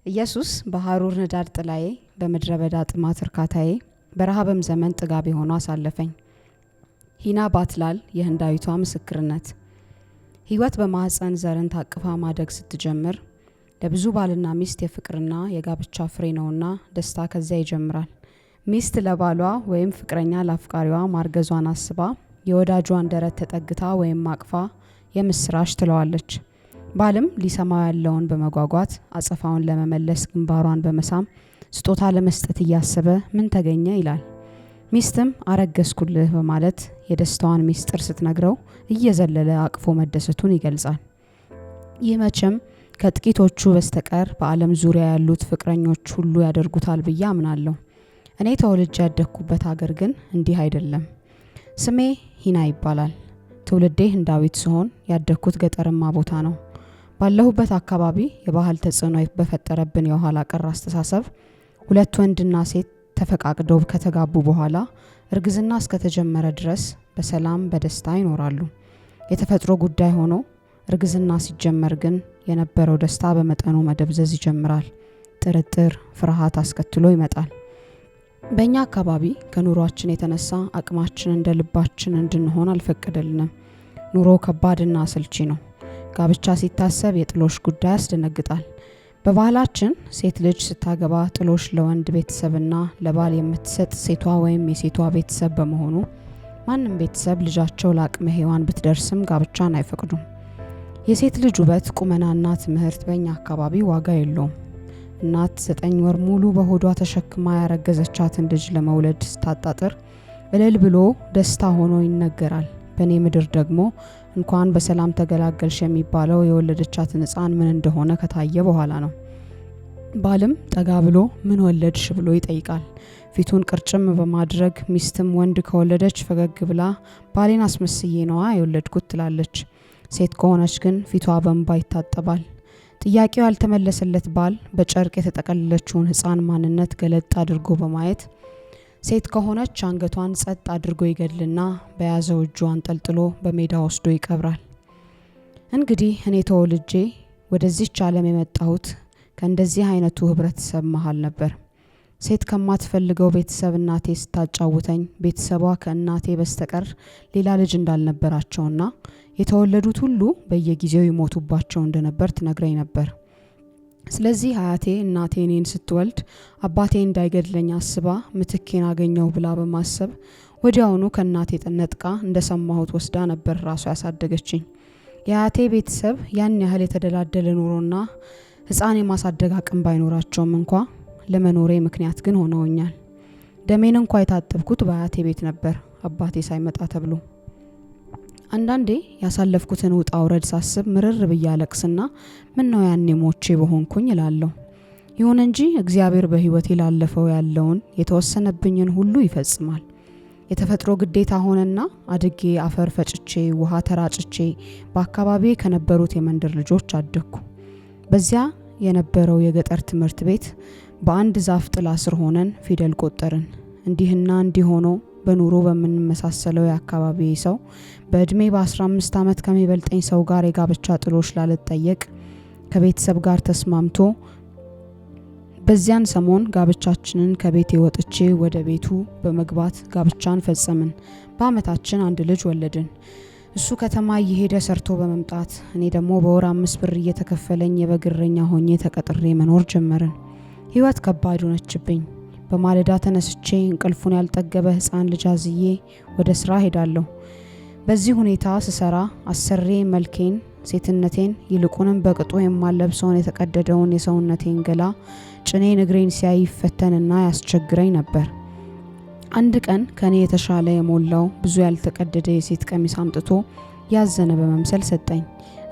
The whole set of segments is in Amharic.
ኢየሱስ በሐሩር ንዳድ ጥላዬ በምድረ በዳ ጥማት እርካታዬ በረሃብም ዘመን ጥጋቤ ሆኖ አሳለፈኝ። ሂና ባትላል የህንዳዊቷ ምስክርነት። ህይወት በማህፀን ዘርን ታቅፋ ማደግ ስትጀምር ለብዙ ባልና ሚስት የፍቅርና የጋብቻ ፍሬ ነውና ደስታ ከዚያ ይጀምራል። ሚስት ለባሏ ወይም ፍቅረኛ ለአፍቃሪዋ ማርገዟን አስባ የወዳጇን ደረት ተጠግታ ወይም አቅፋ የምስራች ትለዋለች። ባልም ሊሰማው ያለውን በመጓጓት አጸፋውን ለመመለስ ግንባሯን በመሳም ስጦታ ለመስጠት እያሰበ ምን ተገኘ ይላል። ሚስትም አረገዝኩልህ በማለት የደስታዋን ሚስጥር ስትነግረው እየዘለለ አቅፎ መደሰቱን ይገልጻል። ይህ መቼም ከጥቂቶቹ በስተቀር በዓለም ዙሪያ ያሉት ፍቅረኞች ሁሉ ያደርጉታል ብዬ አምናለሁ። እኔ ተወልጄ ያደግኩበት ሀገር ግን እንዲህ አይደለም። ስሜ ሂና ይባላል። ትውልዴ ህንዳዊት ሲሆን ያደግኩት ገጠርማ ቦታ ነው። ባለሁበት አካባቢ የባህል ተጽዕኖ በፈጠረብን የኋላ ቀር አስተሳሰብ ሁለት ወንድና ሴት ተፈቃቅደው ከተጋቡ በኋላ እርግዝና እስከተጀመረ ድረስ በሰላም በደስታ ይኖራሉ። የተፈጥሮ ጉዳይ ሆኖ እርግዝና ሲጀመር ግን የነበረው ደስታ በመጠኑ መደብዘዝ ይጀምራል። ጥርጥር፣ ፍርሃት አስከትሎ ይመጣል። በእኛ አካባቢ ከኑሯችን የተነሳ አቅማችን እንደ ልባችን እንድንሆን አልፈቀደልንም። ኑሮ ከባድና አሰልቺ ነው። ጋብቻ ሲታሰብ የጥሎሽ ጉዳይ ያስደነግጣል። በባህላችን ሴት ልጅ ስታገባ ጥሎሽ ለወንድ ቤተሰብና ለባል የምትሰጥ ሴቷ ወይም የሴቷ ቤተሰብ በመሆኑ ማንም ቤተሰብ ልጃቸው ለአቅመ ሔዋን ብትደርስም ጋብቻን አይፈቅዱም። የሴት ልጅ ውበት፣ ቁመናና ትምህርት በእኛ አካባቢ ዋጋ የለውም። እናት 9 ወር ሙሉ በሆዷ ተሸክማ ያረገዘቻትን ልጅ ለመውለድ ስታጣጥር እልል ብሎ ደስታ ሆኖ ይነገራል። በኔ ምድር ደግሞ እንኳን በሰላም ተገላገልሽ የሚባለው የወለደቻትን ሕፃን ምን እንደሆነ ከታየ በኋላ ነው። ባልም ጠጋ ብሎ ምን ወለድሽ ብሎ ይጠይቃል። ፊቱን ቅርጭም በማድረግ ሚስትም ወንድ ከወለደች ፈገግ ብላ ባሌን አስመስዬ ነዋ የወለድኩት ትላለች። ሴት ከሆነች ግን ፊቷ በእንባ ይታጠባል። ጥያቄው ያልተመለሰለት ባል በጨርቅ የተጠቀለለችውን ሕፃን ማንነት ገለጥ አድርጎ በማየት ሴት ከሆነች አንገቷን ጸጥ አድርጎ ይገድልና በያዘው እጁ አንጠልጥሎ በሜዳ ወስዶ ይቀብራል። እንግዲህ እኔ ተወልጄ ወደዚህች ዓለም የመጣሁት ከእንደዚህ አይነቱ ህብረተሰብ መሃል ነበር። ሴት ከማትፈልገው ቤተሰብ እናቴ ስታጫውተኝ ቤተሰቧ ከእናቴ በስተቀር ሌላ ልጅ እንዳልነበራቸውና የተወለዱት ሁሉ በየጊዜው ይሞቱባቸው እንደነበር ትነግረኝ ነበር። ስለዚህ አያቴ እናቴ እኔን ስትወልድ አባቴ እንዳይገድለኝ አስባ ምትኬን አገኘው ብላ በማሰብ ወዲያውኑ ከእናቴ ተነጥቃ እንደሰማሁት ወስዳ ነበር ራሷ ያሳደገችኝ። የአያቴ ቤተሰብ ያን ያህል የተደላደለ ኑሮና ሕፃን የማሳደግ አቅም ባይኖራቸውም እንኳ ለመኖሬ ምክንያት ግን ሆነውኛል። ደሜን እንኳ የታጠብኩት በአያቴ ቤት ነበር አባቴ ሳይመጣ ተብሎ። አንዳንዴ ያሳለፍኩትን ውጣ ውረድ ሳስብ ምርር ብያለቅስና ምን ነው ያኔ ሞቼ በሆንኩኝ እላለሁ። ይሁን እንጂ እግዚአብሔር በህይወቴ ላለፈው ያለውን የተወሰነብኝን ሁሉ ይፈጽማል። የተፈጥሮ ግዴታ ሆነና አድጌ አፈር ፈጭቼ ውሃ ተራጭቼ በአካባቢዬ ከነበሩት የመንደር ልጆች አደግኩ። በዚያ የነበረው የገጠር ትምህርት ቤት በአንድ ዛፍ ጥላ ስር ሆነን ፊደል ቆጠርን። እንዲህና እንዲህ ሆኖ በኑሮ በምንመሳሰለው የአካባቢ ሰው በእድሜ በ15 ዓመት ከሚበልጠኝ ሰው ጋር የጋብቻ ጥሎሽ ላለጠየቅ ከቤተሰብ ጋር ተስማምቶ በዚያን ሰሞን ጋብቻችንን ከቤቴ ወጥቼ ወደ ቤቱ በመግባት ጋብቻን ፈጸምን። በአመታችን አንድ ልጅ ወለድን። እሱ ከተማ እየሄደ ሰርቶ በመምጣት እኔ ደግሞ በወር 5 ብር እየተከፈለኝ የበግረኛ ሆኜ ተቀጥሬ መኖር ጀመርን። ህይወት ከባድ ሆነችብኝ። በማለዳ ተነስቼ እንቅልፉን ያልጠገበ ሕፃን ልጅ አዝዬ ወደ ስራ ሄዳለሁ። በዚህ ሁኔታ ስሰራ አሰሬ መልኬን፣ ሴትነቴን ይልቁንም በቅጡ የማለብሰውን የተቀደደውን የሰውነቴን ገላ ጭኔን እግሬን ሲያይ ይፈተንና ያስቸግረኝ ነበር። አንድ ቀን ከኔ የተሻለ የሞላው ብዙ ያልተቀደደ የሴት ቀሚስ አምጥቶ ያዘነ በመምሰል ሰጠኝ።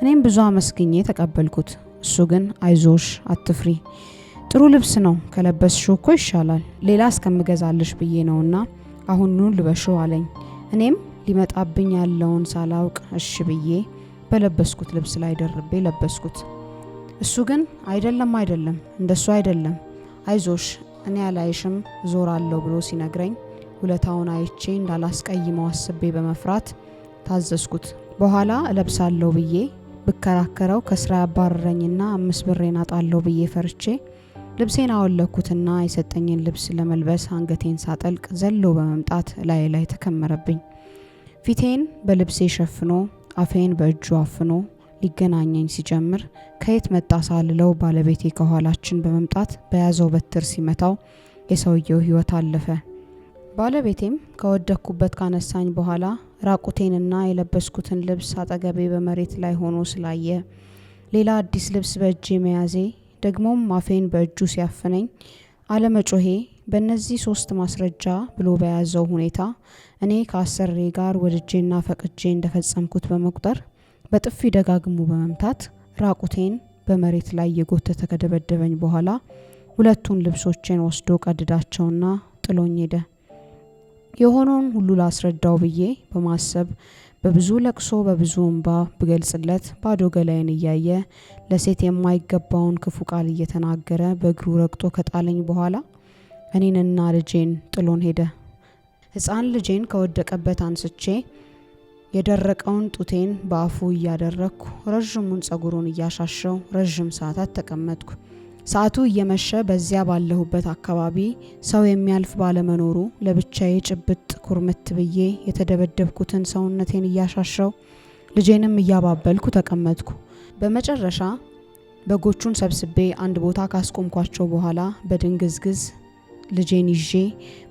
እኔም ብዙ አመስግኜ ተቀበልኩት። እሱ ግን አይዞሽ አትፍሪ፣ ጥሩ ልብስ ነው ከለበስሽው እኮ ይሻላል፣ ሌላ እስከምገዛልሽ ብዬ ነውና አሁኑኑ ልበሽው አለኝ። እኔም ሊመጣብኝ ያለውን ሳላውቅ እሺ ብዬ በለበስኩት ልብስ ላይ ደርቤ ለበስኩት። እሱ ግን አይደለም እንደሱ አይደለም፣ አይዞሽ እኔ ያላይሽም ዞራለሁ ብሎ ሲነግረኝ ውለታውን አይቼ እንዳላስቀይመው አስቤ በመፍራት ታዘዝኩት። በኋላ እለብሳለሁ ብዬ ብከራከረው ከስራ ያባረረኝና 5 ብሬን አጣለሁ ብዬ ፈርቼ ልብሴን አወለኩትና የሰጠኝን ልብስ ለመልበስ አንገቴን ሳጠልቅ ዘሎ በመምጣት ላይ ተከመረብኝ። ፊቴን በልብሴ ሸፍኖ አፌን በእጁ አፍኖ ሊገናኘኝ ሲጀምር ከየት መጣ ሳልለው ባለቤቴ ከኋላችን በመምጣት በያዘው በትር ሲመታው የሰውየው ሕይወት አለፈ። ባለቤቴም ከወደኩበት ካነሳኝ በኋላ ራቁቴንና የለበስኩትን ልብስ አጠገቤ በመሬት ላይ ሆኖ ስላየ ሌላ አዲስ ልብስ በእጄ መያዜ ደግሞም አፌን በእጁ ሲያፍነኝ አለመጮሄ በእነዚህ 3 ማስረጃ ብሎ በያዘው ሁኔታ እኔ ከአሰሬ ጋር ወድጄና ፈቅጄ እንደፈጸምኩት በመቁጠር በጥፊ ደጋግሞ በመምታት ራቁቴን በመሬት ላይ የጎተተ ከደበደበኝ በኋላ 2ቱን ልብሶቼን ወስዶ ቀድዳቸውና ጥሎኝ ሄደ። የሆነውን ሁሉ ላስረዳው ብዬ በማሰብ በብዙ ለቅሶ በብዙ እንባ ብገልጽለት ባዶ ገላዬን እያየ ለሴት የማይገባውን ክፉ ቃል እየተናገረ በእግሩ ረግጦ ከጣለኝ በኋላ እኔንና ልጄን ጥሎን ሄደ። ሕፃን ልጄን ከወደቀበት አንስቼ የደረቀውን ጡቴን በአፉ እያደረኩ ረዥሙን ጸጉሩን እያሻሸው ረዥም ሰዓታት ተቀመጥኩ። ሰዓቱ እየመሸ በዚያ ባለሁበት አካባቢ ሰው የሚያልፍ ባለመኖሩ ለብቻዬ ጭብጥ ኩርምት ብዬ የተደበደብኩትን ሰውነቴን እያሻሸው ልጄንም እያባበልኩ ተቀመጥኩ። በመጨረሻ በጎቹን ሰብስቤ አንድ ቦታ ካስቆምኳቸው በኋላ በድንግዝግዝ ልጄን ይዤ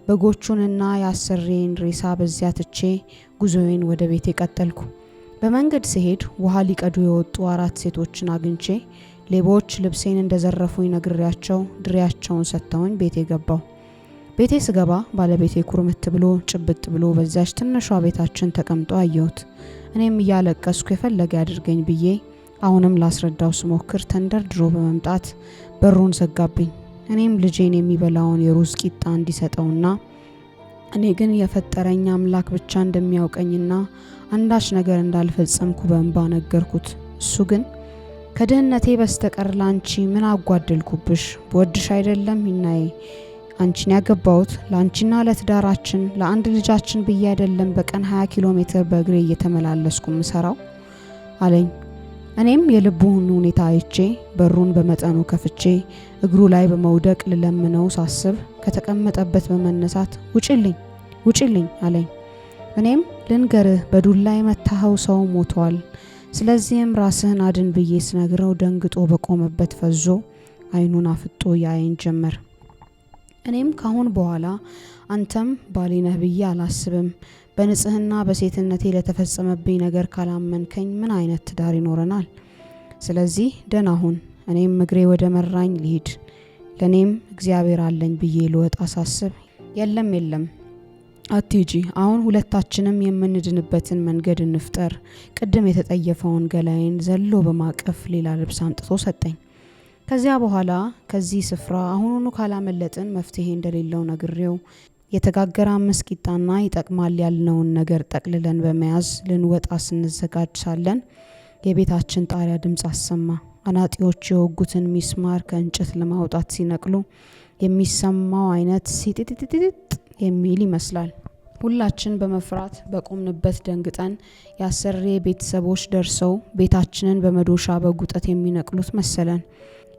በጎቹንና የአሰሬን ሬሳ በዚያ ትቼ ጉዞዬን ወደ ቤቴ ቀጠልኩ። በመንገድ ስሄድ ውሃ ሊቀዱ የወጡ 4 ሴቶችን አግኝቼ ሌቦች ልብሴን እንደዘረፉኝ ነግሬያቸው ድሬያቸውን ሰጥተውኝ ቤቴ ገባው። ቤቴ ስገባ ባለቤቴ ኩርምት ብሎ ጭብጥ ብሎ በዛች ትንሿ ቤታችን ተቀምጦ አየሁት። እኔም እያለቀስኩ የፈለገ ያድርገኝ ብዬ አሁንም ላስረዳው ስሞክር ተንደርድሮ በመምጣት በሩን ዘጋብኝ። እኔም ልጄን የሚበላውን የሩዝ ቂጣ እንዲሰጠውና እኔ ግን የፈጠረኝ አምላክ ብቻ እንደሚያውቀኝና አንዳች ነገር እንዳልፈጸምኩ በእንባ ነገርኩት። እሱ ግን ከድህነቴ በስተቀር ላንቺ ምን አጓደልኩብሽ? በወድሽ አይደለም ይናዬ አንቺን ያገባሁት ላንቺና ለትዳራችን ለአንድ ልጃችን ብዬ አይደለም በቀን 20 ኪሎ ሜትር በእግሬ እየተመላለስኩ ምሰራው አለኝ። እኔም የልቡን ሁኔታ አይቼ በሩን በመጠኑ ከፍቼ እግሩ ላይ በመውደቅ ልለምነው ሳስብ ከተቀመጠበት በመነሳት ውጪልኝ አለኝ። እኔም ልንገርህ በዱላ የመታኸው ሰው ሞቷል፣ ስለዚህም ራስህን አድን ብዬ ስነግረው ደንግጦ በቆመበት ፈዞ አይኑን አፍጦ ያየኝ ጀመር። እኔም ካሁን በኋላ አንተም ባሌ ነህ ብዬ አላስብም። በንጽህና በሴትነቴ ለተፈጸመብኝ ነገር ካላመንከኝ ምን አይነት ትዳር ይኖረናል? ስለዚህ ደህና ሁን፣ እኔም እግሬ ወደ መራኝ ልሂድ፣ ለኔም እግዚአብሔር አለኝ ብዬ ልወጣ ሳስብ የለም አትሂጂ፣ አሁን ሁለታችንም የምንድንበትን መንገድ እንፍጠር። ቅድም የተጠየፈውን ገላዬን ዘሎ በማቀፍ ሌላ ልብስ አምጥቶ ሰጠኝ። ከዚያ በኋላ ከዚህ ስፍራ አሁኑኑ ካላመለጥን መፍትሄ እንደሌለው ነግሬው የተጋገረ 5 ቂጣና ይጠቅማል ያልነውን ነገር ጠቅልለን በመያዝ ልንወጣ ስንዘጋጅ ሳለን የቤታችን ጣሪያ ድምጽ አሰማ። አናጢዎች የወጉትን ሚስማር ከእንጨት ለማውጣት ሲነቅሉ የሚሰማው አይነት ሲጢጢጢጥ የሚል ይመስላል። ሁላችን በመፍራት በቆምንበት ደንግጠን ያሰሬ ቤተሰቦች ደርሰው ቤታችንን በመዶሻ በጉጠት የሚነቅሉት መሰለን።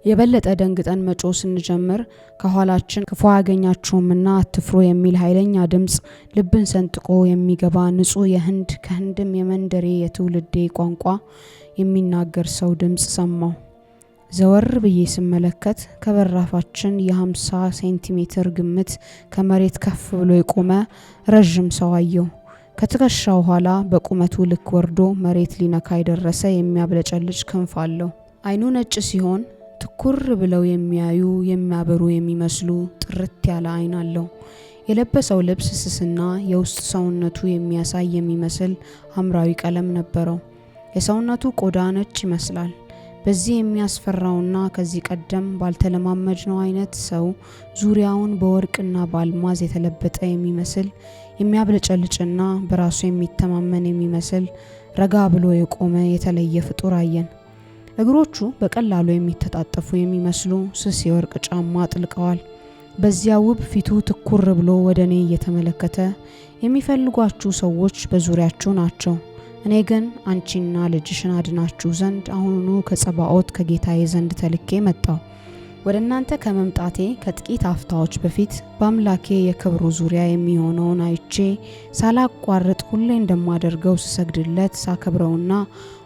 የበለጠ ደንግጠን መጮ ስንጀምር ከኋላችን ክፉ ያገኛችሁምና አትፍሩ የሚል ኃይለኛ ድምጽ ልብን ሰንጥቆ የሚገባ ንጹህ የህንድ ከህንድም የመንደሬ የትውልዴ ቋንቋ የሚናገር ሰው ድምጽ ሰማው። ዘወር ብዬ ስመለከት ከበራፋችን የ50 ሴንቲሜትር ግምት ከመሬት ከፍ ብሎ የቆመ ረዥም ሰው አየሁ። ከትከሻው ኋላ በቁመቱ ልክ ወርዶ መሬት ሊነካ የደረሰ የሚያብለጨልጭ ክንፍ አለው። አይኑ ነጭ ሲሆን ትኩር ብለው የሚያዩ የሚያበሩ የሚመስሉ ጥርት ያለ አይን አለው። የለበሰው ልብስ ስስና የውስጥ ሰውነቱ የሚያሳይ የሚመስል ሐምራዊ ቀለም ነበረው። የሰውነቱ ቆዳ ነጭ ይመስላል። በዚህ የሚያስፈራውና ከዚህ ቀደም ባልተለማመድነው አይነት ሰው ዙሪያውን በወርቅና በአልማዝ የተለበጠ የሚመስል የሚያብለጨልጭና በራሱ የሚተማመን የሚመስል ረጋ ብሎ የቆመ የተለየ ፍጡር አየን። እግሮቹ በቀላሉ የሚተጣጠፉ የሚመስሉ ስስ የወርቅ ጫማ አጥልቀዋል። በዚያ ውብ ፊቱ ትኩር ብሎ ወደ እኔ እየተመለከተ የሚፈልጓችሁ ሰዎች በዙሪያችሁ ናቸው፣ እኔ ግን አንቺና ልጅሽን አድናችሁ ዘንድ አሁኑኑ ከጸባኦት ከጌታዬ ዘንድ ተልኬ መጣሁ። ወደ እናንተ ከመምጣቴ ከጥቂት አፍታዎች በፊት በአምላኬ የክብሩ ዙሪያ የሚሆነውን አይቼ ሳላቋርጥ ሁሌ እንደማደርገው ስሰግድለት ሳከብረውና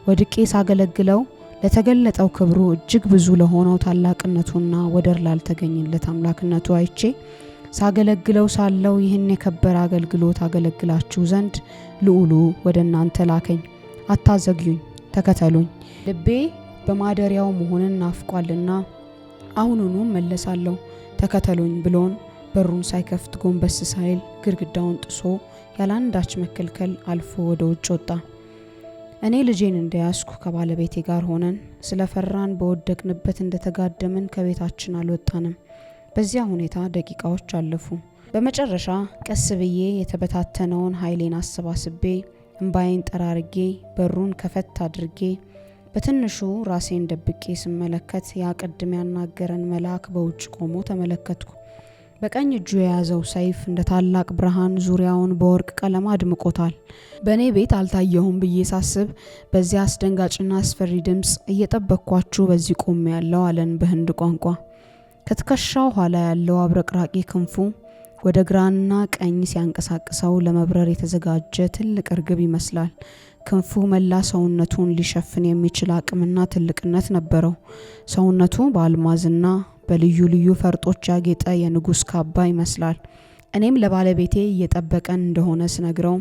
ወድቄ ሳገለግለው ለተገለጠው ክብሩ እጅግ ብዙ ለሆነው ታላቅነቱና ወደር ላልተገኘለት አምላክነቱ አይቼ ሳገለግለው ሳለው ይህን የከበረ አገልግሎት አገለግላችሁ ዘንድ ልዑሉ ወደ እናንተ ላከኝ። አታዘግዩኝ፣ ተከተሉኝ። ልቤ በማደሪያው መሆንን ናፍቋልና አሁኑኑ መለሳለሁ፣ ተከተሉኝ ብሎን በሩን ሳይከፍት ጎንበስ ሳይል ግድግዳውን ጥሶ ያላንዳች መከልከል አልፎ ወደ ውጭ ወጣ። እኔ ልጄን እንደያዝኩ ከባለቤቴ ጋር ሆነን ስለፈራን በወደቅንበት እንደተጋደምን ከቤታችን አልወጣንም። በዚያ ሁኔታ ደቂቃዎች አለፉ። በመጨረሻ ቀስ ብዬ የተበታተነውን ኃይሌን አሰባስቤ እንባዬን ጠራርጌ በሩን ከፈት አድርጌ በትንሹ ራሴን ደብቄ ስመለከት ያ ቅድም ያናገረን መልአክ በውጭ ቆሞ ተመለከትኩ። በቀኝ እጁ የያዘው ሰይፍ እንደ ታላቅ ብርሃን ዙሪያውን በወርቅ ቀለም አድምቆታል። በእኔ ቤት አልታየሁም ብዬ ሳስብ በዚያ አስደንጋጭና አስፈሪ ድምፅ እየጠበቅኳችሁ በዚህ ቆሜ ያለው አለን በህንድ ቋንቋ። ከትከሻው ኋላ ያለው አብረቅራቂ ክንፉ ወደ ግራና ቀኝ ሲያንቀሳቅሰው ለመብረር የተዘጋጀ ትልቅ እርግብ ይመስላል። ክንፉ መላ ሰውነቱን ሊሸፍን የሚችል አቅምና ትልቅነት ነበረው። ሰውነቱ በአልማዝና በልዩ ልዩ ፈርጦች ያጌጠ የንጉስ ካባ ይመስላል። እኔም ለባለቤቴ እየጠበቀን እንደሆነ ስነግረው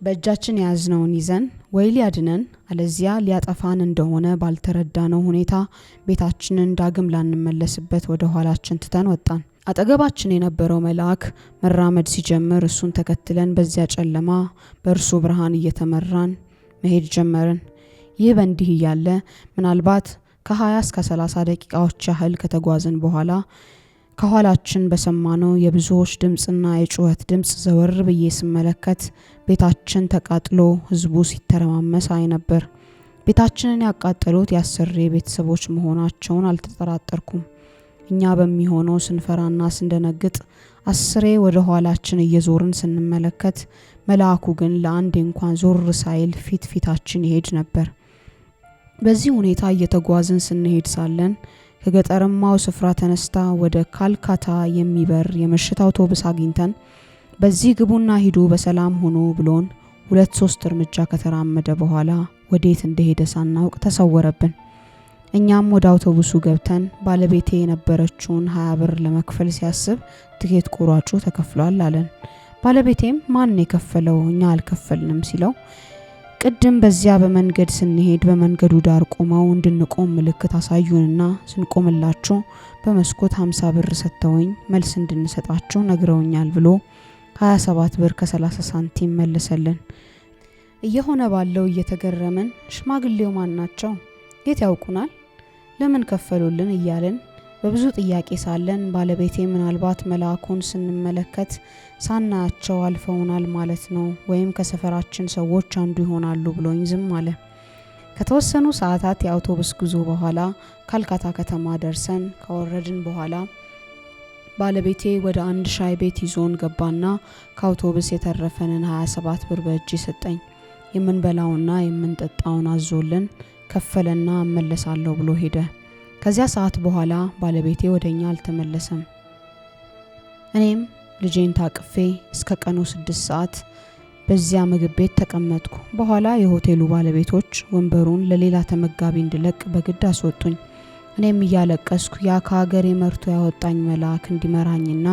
በእጃችን ያዝነውን ይዘን ወይ ሊያድነን አለዚያ ሊያጠፋን እንደሆነ ባልተረዳነው ሁኔታ ቤታችንን ዳግም ላንመለስበት ወደ ኋላችን ትተን ወጣን። አጠገባችን የነበረው መልአክ መራመድ ሲጀምር እሱን ተከትለን በዚያ ጨለማ በእርሱ ብርሃን እየተመራን መሄድ ጀመርን። ይህ በእንዲህ እያለ ምናልባት ከ20 እስከ 30 ደቂቃዎች ያህል ከተጓዝን በኋላ ከኋላችን በሰማነው የብዙዎች ድምጽና የጩኸት ድምጽ ዘወር ብዬ ስመለከት ቤታችን ተቃጥሎ ህዝቡ ሲተረማመስ አይ ነበር። ቤታችንን ያቃጠሉት ያሰሬ ቤተሰቦች መሆናቸውን አልተጠራጠርኩም። እኛ በሚሆነው ስንፈራና ስንደነግጥ አስሬ ወደ ኋላችን እየዞርን ስንመለከት መልአኩ ግን ለአንዴ እንኳን ዞር ሳይል ፊታችን ይሄድ ነበር። በዚህ ሁኔታ እየተጓዝን ስንሄድ ሳለን ከገጠርማው ስፍራ ተነስታ ወደ ካልካታ የሚበር የምሽት አውቶቡስ አግኝተን በዚህ ግቡና ሂዱ በሰላም ሆኖ ብሎን 2-3 እርምጃ ከተራመደ በኋላ ወዴት እንደሄደ ሳናውቅ ተሰወረብን። እኛም ወደ አውቶቡሱ ገብተን ባለቤቴ የነበረችውን 20 ብር ለመክፈል ሲያስብ ትኬት ቆራጩ ተከፍሏል አለን። ባለቤቴም ማን የከፈለው እኛ አልከፈልንም ሲለው ቅድም በዚያ በመንገድ ስንሄድ በመንገዱ ዳር ቆመው እንድንቆም ምልክት አሳዩንና ስንቆምላቸው በመስኮት 50 ብር ሰጥተውኝ መልስ እንድንሰጣቸው ነግረውኛል ብሎ 27 ብር ከ30 ሳንቲም መለሰልን። እየሆነ ባለው እየተገረመን ሽማግሌው ማን ናቸው? የት ያውቁናል? ለምን ከፈሉልን? እያለን በብዙ ጥያቄ ሳለን ባለቤቴ ምናልባት መልአኩን ስንመለከት ሳናያቸው አልፈውናል ማለት ነው ወይም ከሰፈራችን ሰዎች አንዱ ይሆናሉ ብሎኝ ዝም አለ። ከተወሰኑ ሰዓታት የአውቶቡስ ጉዞ በኋላ ካልካታ ከተማ ደርሰን ከወረድን በኋላ ባለቤቴ ወደ አንድ ሻይ ቤት ይዞን ገባና ከአውቶቡስ የተረፈንን 27 ብር በእጅ ሰጠኝ። የምንበላውና የምንጠጣውን አዞልን ከፈለና እመለሳለሁ ብሎ ሄደ። ከዚያ ሰዓት በኋላ ባለቤቴ ወደኛ አልተመለሰም። እኔም ልጄን ታቅፌ እስከ ቀኑ 6 ሰዓት በዚያ ምግብ ቤት ተቀመጥኩ። በኋላ የሆቴሉ ባለቤቶች ወንበሩን ለሌላ ተመጋቢ እንድለቅ በግድ አስወጡኝ። እኔም እያለቀስኩ ያ ከሀገሬ መርቶ ያወጣኝ መልአክ እንዲመራኝና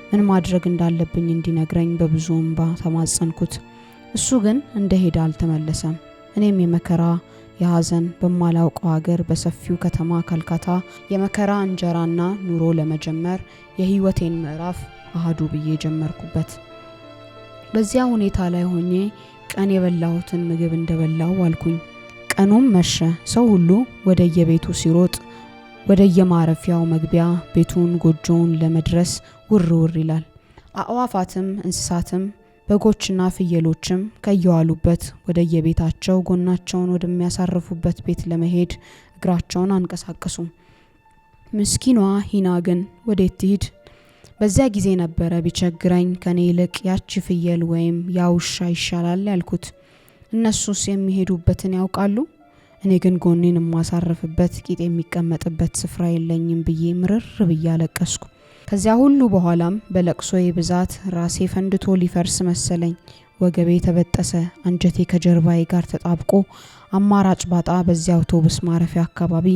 ምን ማድረግ እንዳለብኝ እንዲነግረኝ በብዙ እንባ ተማጸንኩት። እሱ ግን እንደሄደ አልተመለሰም። እኔም የመከራ የሐዘን በማላውቀው ሀገር በሰፊው ከተማ ካልካታ የመከራ እንጀራና ኑሮ ለመጀመር የህይወቴን ምዕራፍ አሃዱ ብዬ ጀመርኩበት። በዚያ ሁኔታ ላይ ሆኜ ቀን የበላሁትን ምግብ እንደበላው ዋልኩኝ። ቀኑም መሸ። ሰው ሁሉ ወደየቤቱ ሲሮጥ ወደየማረፊያው መግቢያ ቤቱን ጎጆውን ለመድረስ ውር ውር ይላል። አዕዋፋትም እንስሳትም በጎችና ፍየሎችም ከየዋሉበት ወደየቤታቸው ጎናቸውን ወደሚያሳርፉበት ቤት ለመሄድ እግራቸውን አንቀሳቀሱ። ምስኪኗ ሂና ግን ወዴት ትሂድ? በዚያ ጊዜ ነበረ ቢቸግረኝ ከኔ ይልቅ ያቺ ፍየል ወይም ያ ውሻ ይሻላል ያልኩት። እነሱስ የሚሄዱበትን ያውቃሉ? እኔ ግን ጎኔን ማሳረፍበት ቂጥ የሚቀመጥበት ስፍራ የለኝም ብዬ ምርር ብዬ አለቀስኩ። ከዚያ ሁሉ በኋላም በለቅሶዬ ብዛት ራሴ ፈንድቶ ሊፈርስ መሰለኝ። ወገቤ ተበጠሰ፣ አንጀቴ ከጀርባዬ ጋር ተጣብቆ አማራጭ ባጣ በዚያ አውቶቡስ ማረፊያ አካባቢ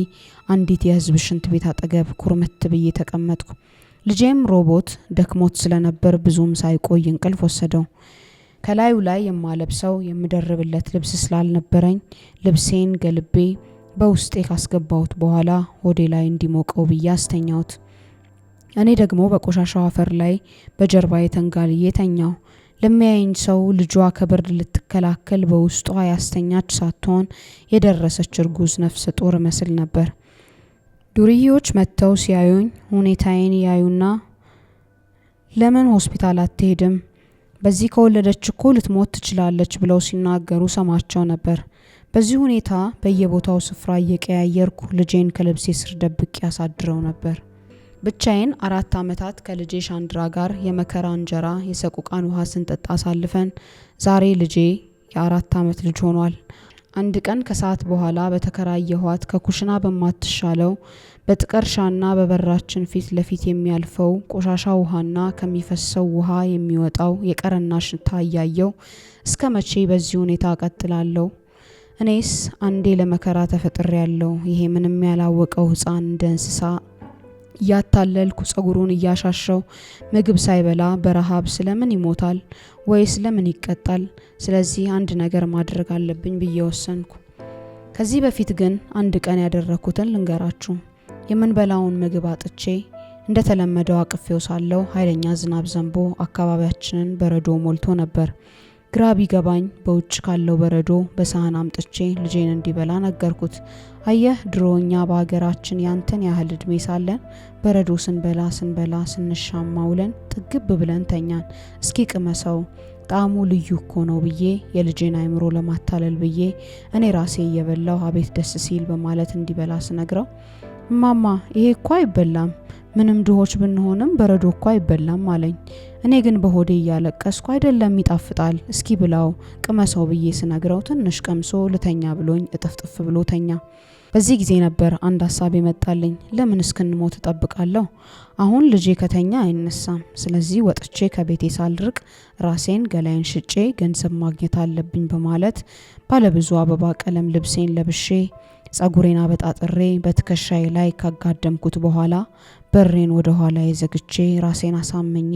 አንዲት የህዝብ ሽንት ቤት አጠገብ ኩርምት ብዬ ተቀመጥኩ። ልጄም ሮቦት ደክሞት ስለነበር ብዙም ሳይቆይ እንቅልፍ ወሰደው። ከላዩ ላይ የማለብሰው የምደርብለት ልብስ ስላልነበረኝ ልብሴን ገልቤ በውስጤ ካስገባሁት በኋላ ሆዴ ላይ እንዲሞቀው ብዬ አስተኛሁት። እኔ ደግሞ በቆሻሻው አፈር ላይ በጀርባዬ ተንጋልዬ ተኛሁ። ለሚያየኝ ሰው ልጇ ከብርድ ልትከላከል በውስጧ ያስተኛች ሳትሆን የደረሰች እርጉዝ ነፍሰ ጡር መስል ነበር። ዱርዬዎች መጥተው ሲያዩኝ ሁኔታዬን ያዩና ለምን ሆስፒታል አትሄድም? በዚህ ከወለደች እኮ ልትሞት ትችላለች ብለው ሲናገሩ ሰማቸው ነበር። በዚህ ሁኔታ በየቦታው ስፍራ እየቀያየርኩ ልጄን ከልብሴ ስር ደብቄ ያሳድረው ነበር። ብቻዬን 4 ዓመታት ከልጄ ሻንድራ ጋር የመከራ እንጀራ የሰቁቃን ውሃ ስንጠጣ አሳልፈን ዛሬ ልጄ የ4 ዓመት ልጅ ሆኗል። አንድ ቀን ከሰዓት በኋላ በተከራየኋት ከኩሽና በማትሻለው በጥቀርሻና በበራችን ፊት ለፊት የሚያልፈው ቆሻሻ ውሃና ከሚፈሰው ውሃ የሚወጣው የቀረና ሽታ እያየው እስከ መቼ በዚህ ሁኔታ እቀጥላለሁ? እኔስ አንዴ ለመከራ ተፈጥሬያለሁ። ይሄ ምንም ያላወቀው ሕፃን እንደ እንስሳ ያታለልኩ ጸጉሩን እያሻሸው ምግብ ሳይበላ በረሃብ ስለምን ይሞታል ወይስ ለምን ይቀጣል? ስለዚህ አንድ ነገር ማድረግ አለብኝ ብዬ ወሰንኩ። ከዚህ በፊት ግን አንድ ቀን ያደረኩትን ልንገራችሁ። የምንበላውን ምግብ አጥቼ እንደተለመደው አቅፌው ሳለሁ ኃይለኛ ዝናብ ዘንቦ አካባቢያችንን በረዶ ሞልቶ ነበር። ግራ ቢገባኝ በውጭ ካለው በረዶ በሳህን አምጥቼ ልጄን እንዲበላ ነገርኩት። አየህ ድሮኛ በሀገራችን ያንተን ያህል እድሜ ሳለን በረዶ ስንበላ ስንሻማ ውለን ጥግብ ብለን ተኛን። እስኪ ቅመሰው ጣዕሙ ልዩ እኮ ነው ብዬ የልጄን አይምሮ ለማታለል ብዬ እኔ ራሴ እየበላው አቤት ደስ ሲል በማለት እንዲበላ ስነግረው ማማ ይሄ እኮ አይበላም፣ ምንም ድሆች ብንሆንም በረዶ እኮ አይበላም አለኝ። እኔ ግን በሆዴ እያለቀስኩ አይደለም ይጣፍጣል፣ እስኪ ብላው ቅመሰው ብዬ ስነግረው ትንሽ ቀምሶ ልተኛ ብሎኝ እጥፍጥፍ ብሎ ተኛ። በዚህ ጊዜ ነበር አንድ ሀሳብ የመጣልኝ። ለምን እስክንሞት እጠብቃለሁ? አሁን ልጄ ከተኛ አይነሳም። ስለዚህ ወጥቼ ከቤቴ ሳልርቅ ራሴን ገላይን ሽጬ ገንዘብ ማግኘት አለብኝ በማለት ባለብዙ አበባ ቀለም ልብሴን ለብሼ ጸጉሬን አበጣጥሬ በትከሻዬ ላይ ካጋደምኩት በኋላ በሬን ወደ ኋላ ዘግቼ ራሴን አሳምኜ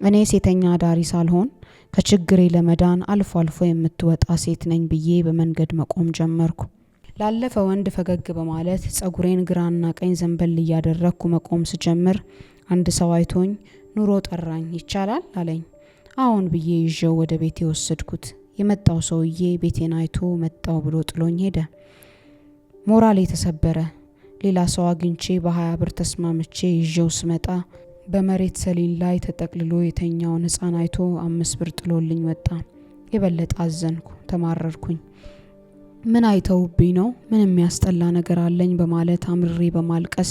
እኔ ሴተኛ ዳሪ ሳልሆን ከችግሬ ለመዳን አልፎ አልፎ የምትወጣ ሴት ነኝ ብዬ በመንገድ መቆም ጀመርኩ። ላለፈ ወንድ ፈገግ በማለት ጸጉሬን ግራና ቀኝ ዘንበል እያደረኩ መቆም ስጀምር አንድ ሰው አይቶኝ ኑሮ ጠራኝ ይቻላል አለኝ። አሁን ብዬ ይዤው ወደ ቤቴ ወሰድኩት። የመጣው ሰውዬ ቤቴን አይቶ መጣው ብሎ ጥሎኝ ሄደ። ሞራሌ ተሰበረ። ሌላ ሰው አግኝቼ በ20 ብር ተስማምቼ ይዤው ስመጣ በመሬት ሰሊል ላይ ተጠቅልሎ የተኛውን ሕፃን አይቶ 5 ብር ጥሎልኝ ወጣ። የበለጠ አዘንኩ፣ ተማረርኩኝ። ምን አይተውብኝ ነው? ምን የሚያስጠላ ነገር አለኝ? በማለት አምርሬ በማልቀስ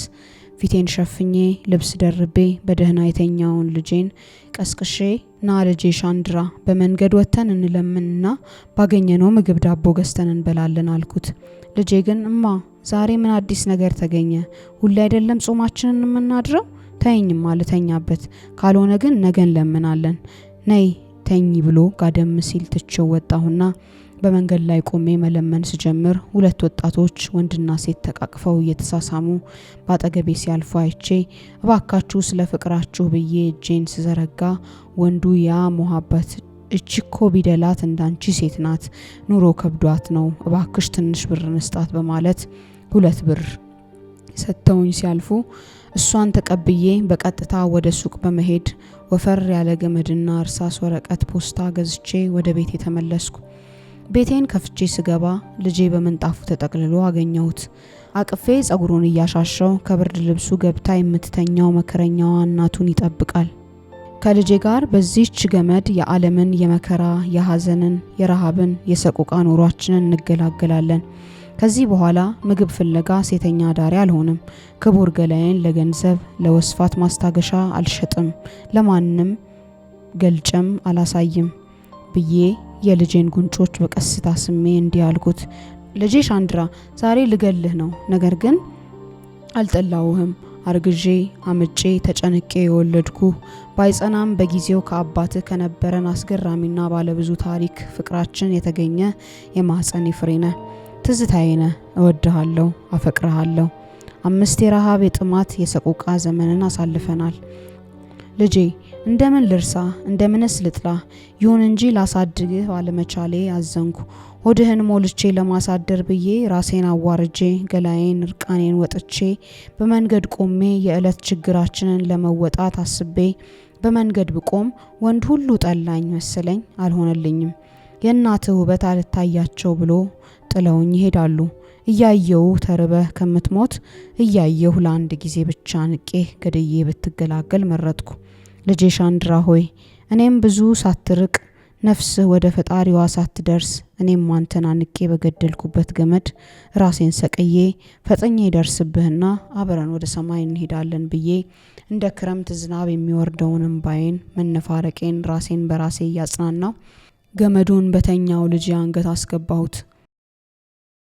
ፊቴን ሸፍኜ ልብስ ደርቤ በደህና የተኛውን ልጄን ቀስቅሼ ና ልጄ ሻንድራ በመንገድ ወተን እንለምንና ባገኘነው ምግብ ዳቦ ገዝተን እንበላለን አልኩት። ልጄ ግን እማ ዛሬ ምን አዲስ ነገር ተገኘ? ሁሌ አይደለም ጾማችንን የምናድረው? ተይኝማ ልተኛበት፣ ካልሆነ ግን ነገ እንለምናለን፣ ነይ ተኝ ብሎ ጋደም ሲል ትቼው ወጣሁና በመንገድ ላይ ቆሜ መለመን ስጀምር 2 ወጣቶች ወንድና ሴት ተቃቅፈው እየተሳሳሙ ባጠገቤ ሲያልፉ አይቼ እባካችሁ ስለ ፍቅራችሁ ብዬ እጄን ስዘረጋ ወንዱ ያ መሐበት እቺኮ ቢደላት እንዳንቺ ሴት ናት፣ ኑሮ ከብዷት ነው፣ እባክሽ ትንሽ ብር እንስጣት በማለት 2 ብር ሰጥተውኝ ሲያልፉ እሷን ተቀብዬ በቀጥታ ወደ ሱቅ በመሄድ ወፈር ያለ ገመድና እርሳስ ወረቀት ፖስታ ገዝቼ ወደ ቤቴ ተመለስኩ። ቤቴን ከፍቼ ስገባ ልጄ በመንጣፉ ተጠቅልሎ አገኘሁት። አቅፌ ጸጉሩን እያሻሸው ከብርድ ልብሱ ገብታ የምትተኛው መከረኛዋ እናቱን ይጠብቃል። ከልጄ ጋር በዚህች ገመድ የዓለምን የመከራ የሐዘንን የረሃብን የሰቆቃ ኑሯችንን እንገላገላለን። ከዚህ በኋላ ምግብ ፍለጋ ሴተኛ ዳሪ አልሆንም። ክቡር ገላዬን ለገንዘብ ለወስፋት ማስታገሻ አልሸጥም፣ ለማንም ገልጨም አላሳይም። ብዬ የልጄን ጉንጮች በቀስታ ስሜ እንዲህ አልኩት። ልጄ ሻንድራ ዛሬ ልገልህ ነው፣ ነገር ግን አልጠላውህም። አርግዤ አምጬ ተጨንቄ የወለድኩ ባይጸናም በጊዜው ከአባትህ ከነበረን አስገራሚና ባለብዙ ታሪክ ፍቅራችን የተገኘ የማህፀኔ ፍሬ ነህ። ትዝታዬ ነህ። እወድሃለሁ፣ አፈቅርሃለሁ። 5 የረሃብ የጥማት የሰቆቃ ዘመንን አሳልፈናል። ልጄ እንደምን ልርሳ እንደምንስ ልጥላ? ይሁን እንጂ ላሳድግህ ባለመቻሌ አዘንኩ። ሆድህን ሞልቼ ለማሳደር ብዬ ራሴን አዋርጄ ገላዬን እርቃኔን ወጥቼ በመንገድ ቆሜ የዕለት ችግራችንን ለመወጣት አስቤ በመንገድ ብቆም ወንድ ሁሉ ጠላኝ መሰለኝ። አልሆነልኝም። የእናትህ ውበት አልታያቸው ብሎ ጥለውኝ ይሄዳሉ። እያየው ተርበህ ከምትሞት እያየሁ ለአንድ ጊዜ ብቻ ንቄህ ገድዬ ብትገላገል መረጥኩ። ልጄ ሻንድራ ሆይ እኔም ብዙ ሳትርቅ ነፍስህ ወደ ፈጣሪዋ ሳትደርስ እኔም አንተን አንቄ በገደልኩበት ገመድ ራሴን ሰቅዬ ፈጥኜ ይደርስብህና አብረን ወደ ሰማይ እንሄዳለን ብዬ እንደ ክረምት ዝናብ የሚወርደውን እንባዬን መነፋረቄን ራሴን በራሴ እያጽናናው ገመዱን በተኛው ልጄ አንገት አስገባሁት።